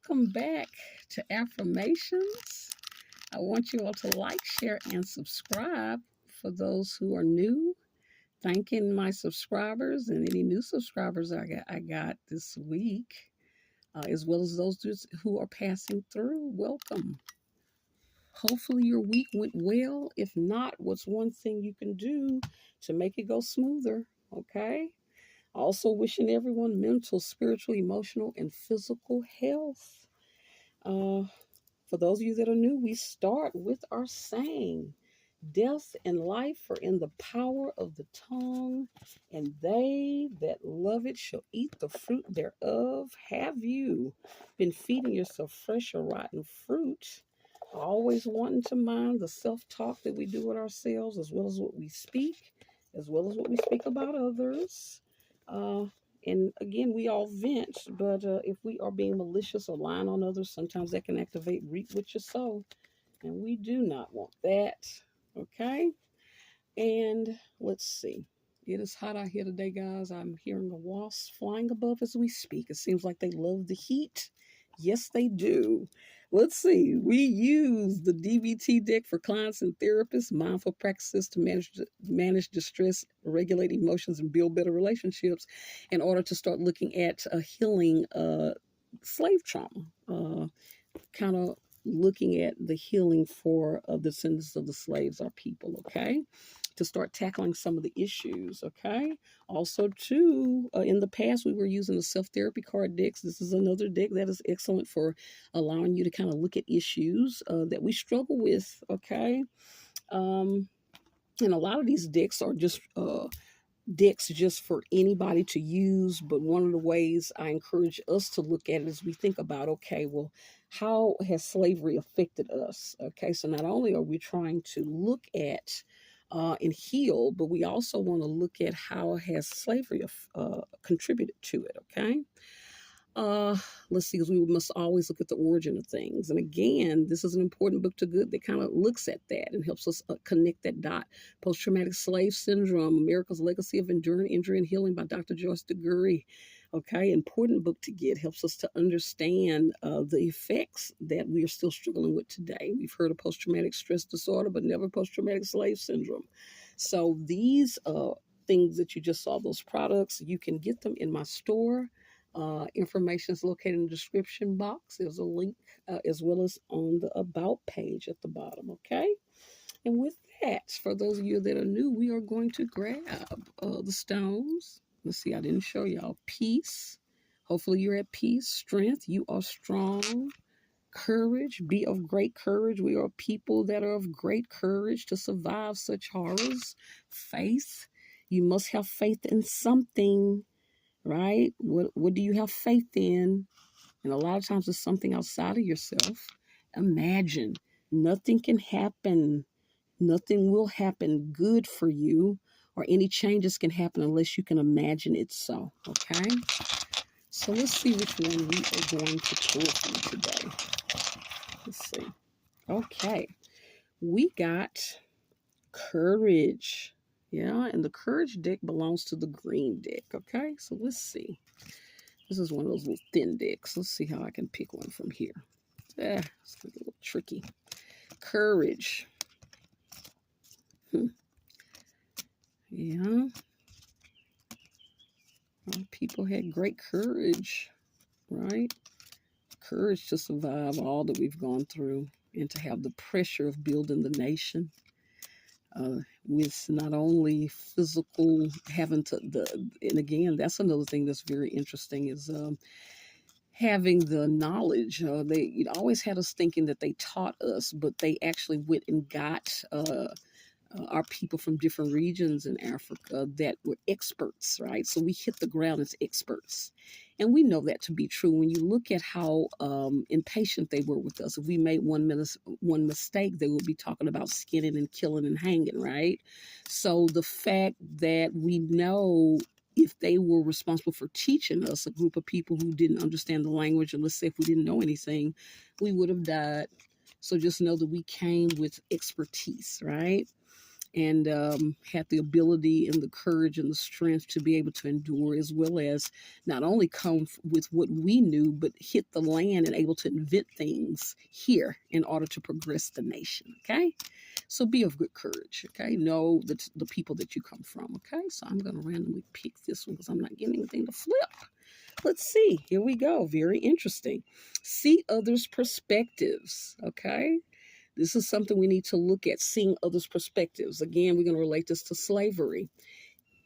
welcome back to Affirmations. I want you all to like, share, and subscribe for those who are new. Thanking my subscribers and any new subscribers I got this week, as well as those who are passing through. Welcome. Hopefully, your week went well. If not, what's one thing you can do to make it go smoother? Okay. Also, wishing everyone mental, spiritual, emotional, and physical health. Uh, for those of you that are new, we start with our saying: Death and life are in the power of the tongue, and they that love it shall eat the fruit thereof. Have you been feeding yourself fresh or rotten fruit? Always wanting to mind the self talk that we do with ourselves, as well as what we speak, as well as what we speak about others. Uh, and again, we all vent, but if we are being malicious or lying on others, sometimes that can activate reap what you sow. And we do not want that. Okay. And let's see. It is hot out here today, guys. I'm hearing the wasps flying above as we speak. It seems like they love the heat. Yes, they do. Let's see. We use the DBT deck for clients and therapists, mindful practices to manage distress, regulate emotions, and build better relationships in order to start looking at healing slave trauma. Kind of looking at the healing for the descendants of the slaves, our people, okay? To start tackling some of the issues, okay? Also, too, in the past, we were using the self-therapy card decks. This is another deck that is excellent for allowing you to kind of look at issues that we struggle with, okay? Um, and a lot of these decks are just for anybody to use. But one of the ways I encourage us to look at it is we think about, okay, well, how has slavery affected us? Okay, so not only are we trying to look at and heal, but we also want to look at how has slavery contributed to it. Okay. Uh, let's see, because we must always look at the origin of things. And again, this is an important book to good that kind of looks at that and helps us connect that dot. Post-traumatic slave syndrome, America's legacy of enduring injury and healing by Dr. Joyce DeGury. Okay, important book to get. Helps us to understand the effects that we are still struggling with today. We've heard of post-traumatic stress disorder, but never post-traumatic slave syndrome. So these things that you just saw, those products, you can get them in my store. Information is located in the description box. There's a link as well as on the About page at the bottom, okay? And with that, for those of you that are new, we are going to grab the stones. Let's see, I didn't show y'all. Peace. Hopefully you're at peace. Strength. You are strong. Courage. Be of great courage. We are people that are of great courage to survive such horrors. Faith. You must have faith in something, right? What do you have faith in? And a lot of times it's something outside of yourself. Imagine. Nothing can happen. Nothing will happen good for you, or any changes can happen unless you can imagine it so. Okay? So let's see which one we are going to pull from today. Let's see. Okay. We got courage. Yeah, and the courage deck belongs to the green deck. Okay? So let's see. This is one of those little thin decks. Let's see how I can pick one from here. It's a little tricky. Courage. Yeah. People had great courage, right? Courage to survive all that we've gone through and to have the pressure of building the nation. With not only physical having to and again, that's another thing that's very interesting is having the knowledge. They always had us thinking that they taught us, but they actually went and got our people from different regions in Africa that were experts, right? So we hit the ground as experts. And we know that to be true. When you look at how impatient they were with us, if we made one mistake, they would be talking about skinning and killing and hanging, right? So the fact that we know if they were responsible for teaching us, a group of people who didn't understand the language, and let's say if we didn't know anything, we would have died. So just know that we came with expertise, right? and had the ability and the courage and the strength to be able to endure, as well as not only come with what we knew, but hit the land and able to invent things here in order to progress the nation. Okay, so be of good courage. Okay, know the people that you come from. Okay, so I'm going to randomly pick this one because I'm not getting anything to flip. Let's see. Here we go. Very interesting. See others' perspectives. Okay. This is something we need to look at, seeing others' perspectives. Again, we're going to relate this to slavery.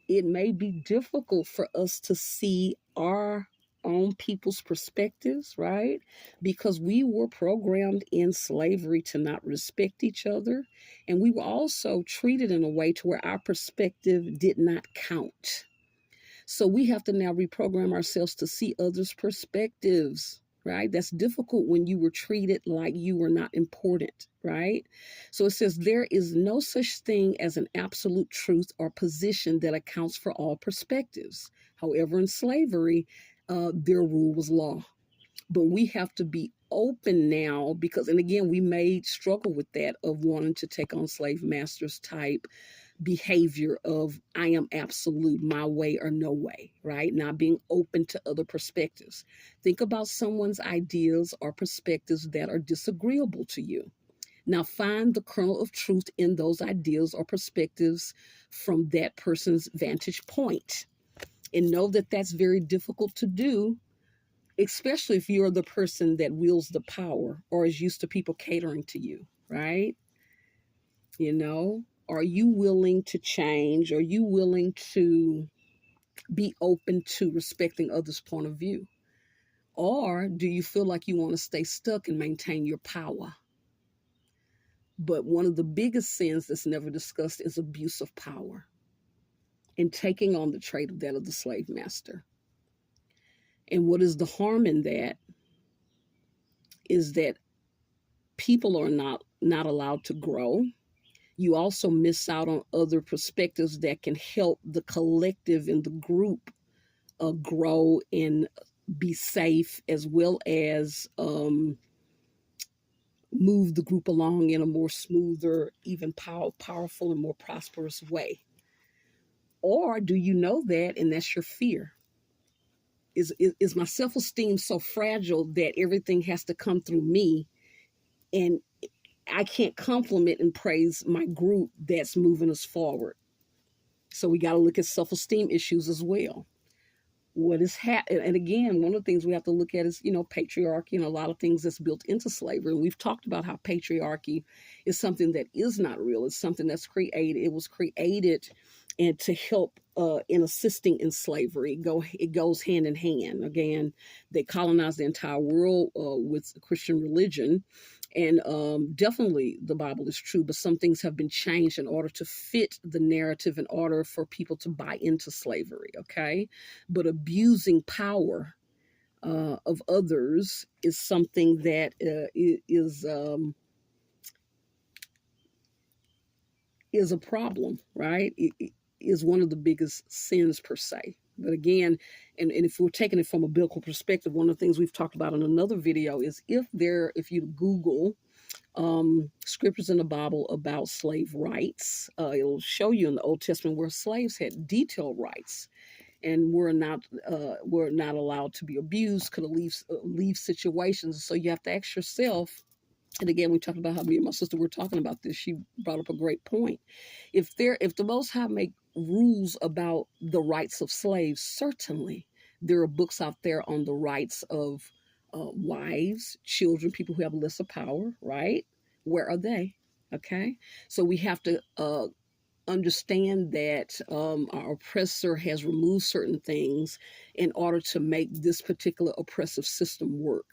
It may be difficult for us to see our own people's perspectives, right? Because we were programmed in slavery to not respect each other. And we were also treated in a way to where our perspective did not count. So we have to now reprogram ourselves to see others' perspectives, right? That's difficult when you were treated like you were not important, right? So it says there is no such thing as an absolute truth or position that accounts for all perspectives. However, in slavery, their rule was law. But we have to be open now because, and again, we may struggle with that of wanting to take on slave masters type behavior of I am absolute, my way or no way, right? Not being open to other perspectives. Think about someone's ideas or perspectives that are disagreeable to you. Now find the kernel of truth in those ideas or perspectives from that person's vantage point. And know that that's very difficult to do, especially if you're the person that wields the power or is used to people catering to you, right? You know, are you willing to change? Are you willing to be open to respecting others' point of view? Or do you feel like you want to stay stuck and maintain your power? But one of the biggest sins that's never discussed is abuse of power and taking on the trait of that of the slave master. And what is the harm in that is that people are not allowed to grow. You also miss out on other perspectives that can help the collective and the group grow and be safe, as well as move the group along in a more smoother, even powerful and more prosperous way. Or do you know that and that's your fear? Is my self-esteem so fragile that everything has to come through me, and I can't compliment and praise my group that's moving us forward? So we got to look at self-esteem issues as well. What is and again, one of the things we have to look at is, you know, patriarchy and a lot of things that's built into slavery. And we've talked about how patriarchy is something that is not real. It's something that's created. It was created and to help in assisting in slavery. It goes hand in hand. Again, they colonized the entire world with Christian religion. And definitely the Bible is true, but some things have been changed in order to fit the narrative, in order for people to buy into slavery, okay? But abusing power of others is something that is a problem, right? It is one of the biggest sins per se. But again, and if we're taking it from a biblical perspective, one of the things we've talked about in another video is if you Google scriptures in the Bible about slave rights, it'll show you in the Old Testament where slaves had detailed rights and were not allowed to be abused, could leave situations. So you have to ask yourself. And again, we talked about how me and my sister were talking about this. She brought up a great point. If the Most High make rules about the rights of slaves, certainly there are books out there on the rights of wives, children, people who have lesser power, right? Where are they? Okay. So we have to understand that our oppressor has removed certain things in order to make this particular oppressive system work.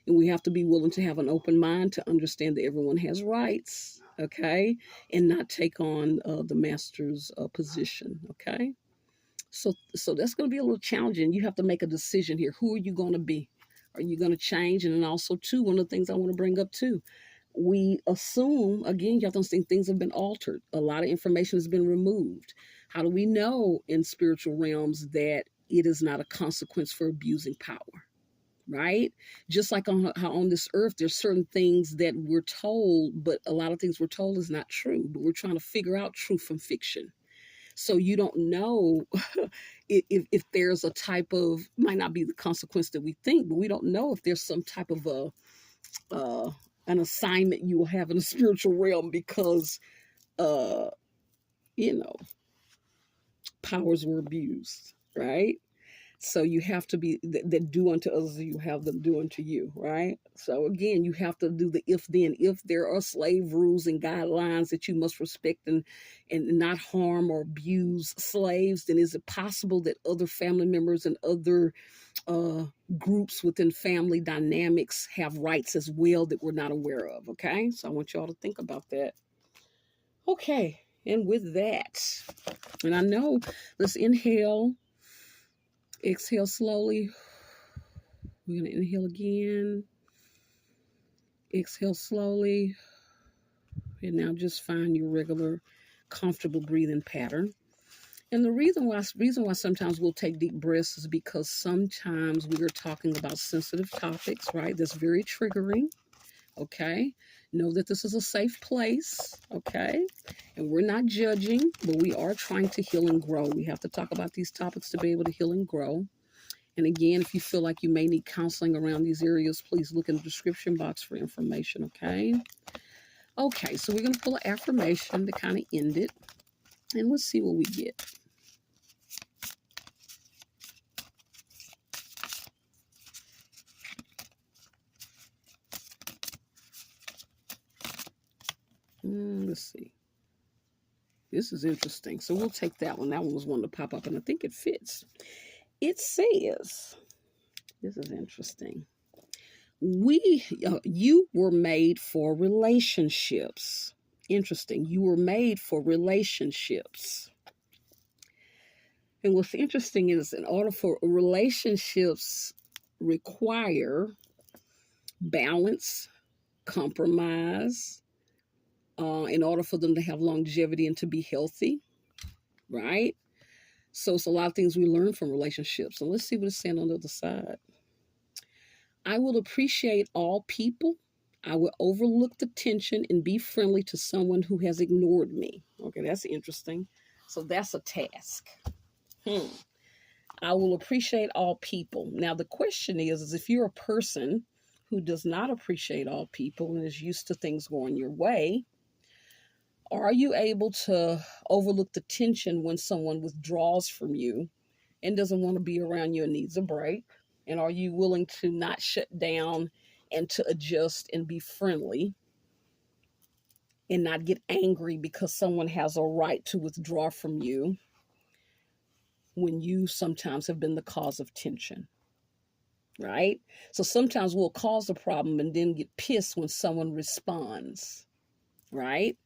And we have to be willing to have an open mind to understand that everyone has rights, okay? And not take on the master's position, okay? So that's going to be a little challenging. You have to make a decision here. Who are you going to be? Are you going to change? And then also, too, one of the things I want to bring up, too, we assume, again, you have to understand things have been altered. A lot of information has been removed. How do we know in spiritual realms that it is not a consequence for abusing power? right? Just like on how on this earth, there's certain things that we're told, but a lot of things we're told is not true. But we're trying to figure out truth from fiction. So you don't know if there's a type of, might not be the consequence that we think, but we don't know if there's some type of an assignment you will have in the spiritual realm because uh, you know, powers were abused, right? So you have to be that do unto others you have them do unto you, right? So again, you have to do the if then. If there are slave rules and guidelines that you must respect and not harm or abuse slaves, then is it possible that other family members and other uh, groups within family dynamics have rights as well that we're not aware of? Okay, so I want y'all to think about that. Okay, and with that, and I know, let's inhale, exhale slowly. We're going to inhale again, exhale slowly, and now just find your regular, comfortable breathing pattern. And the reason why sometimes we'll take deep breaths is because sometimes we are talking about sensitive topics, right? That's very triggering. Okay, know that this is a safe place. Okay, and we're not judging, but we are trying to heal and grow. We have to talk about these topics to be able to heal and grow. And again, if you feel like you may need counseling around these areas, please look in the description box for information, okay? Okay, so we're going to pull an affirmation to kind of end it, and let's see what we get. Let's see. This is interesting. So we'll take that one. That one was one to pop up, and I think it fits. It says, this is interesting. You were made for relationships. Interesting. You were made for relationships. And what's interesting is, in order for relationships require balance, compromise, in order for them to have longevity and to be healthy, right? So it's a lot of things we learn from relationships. And let's see what it's saying on the other side. I will appreciate all people. I will overlook the tension and be friendly to someone who has ignored me. Okay, that's interesting. So that's a task. I will appreciate all people. Now, the question is if you're a person who does not appreciate all people and is used to things going your way, are you able to overlook the tension when someone withdraws from you and doesn't want to be around you and needs a break? And are you willing to not shut down and to adjust and be friendly and not get angry because someone has a right to withdraw from you when you sometimes have been the cause of tension? Right? So sometimes we'll cause a problem and then get pissed when someone responds, right?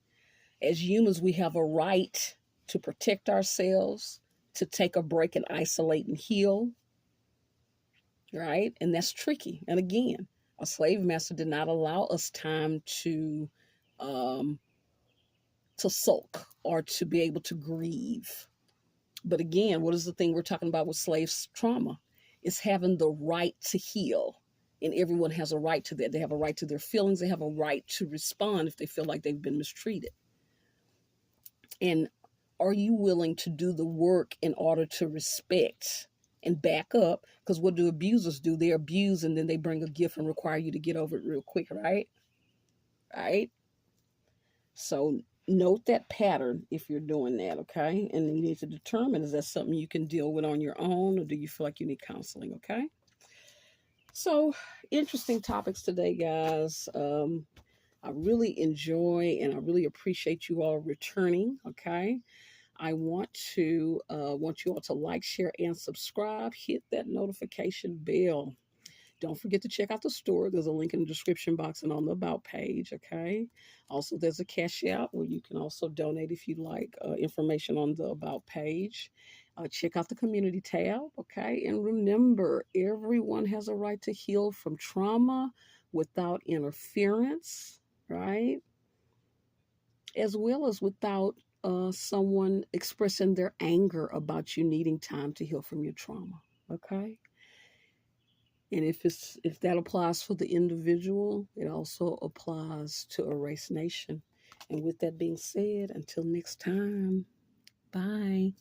As humans, we have a right to protect ourselves, to take a break and isolate and heal, right? And that's tricky. And again, a slave master did not allow us time um, to sulk or to be able to grieve. But again, what is the thing we're talking about with slaves' trauma? It's having the right to heal. And everyone has a right to that. They have a right to their feelings. They have a right to respond if they feel like they've been mistreated. And are you willing to do the work in order to respect and back up? Because what do abusers do? They abuse and then they bring a gift and require you to get over it real quick, right? Right? So note that pattern if you're doing that, okay? And you need to determine, is that something you can deal with on your own, or do you feel like you need counseling, okay? So interesting topics today, guys. I really enjoy and I really appreciate you all returning, okay? I want you all to like, share, and subscribe. Hit that notification bell. Don't forget to check out the store. There's a link in the description box and on the About page, okay? Also, there's a Cash App where you can also donate if you'd like information on the About page. Check out the Community tab, okay? And remember, everyone has a right to heal from trauma without interference, right? As well as without someone expressing their anger about you needing time to heal from your trauma, okay? And if that applies for the individual, it also applies to a race nation. And with that being said, until next time, bye.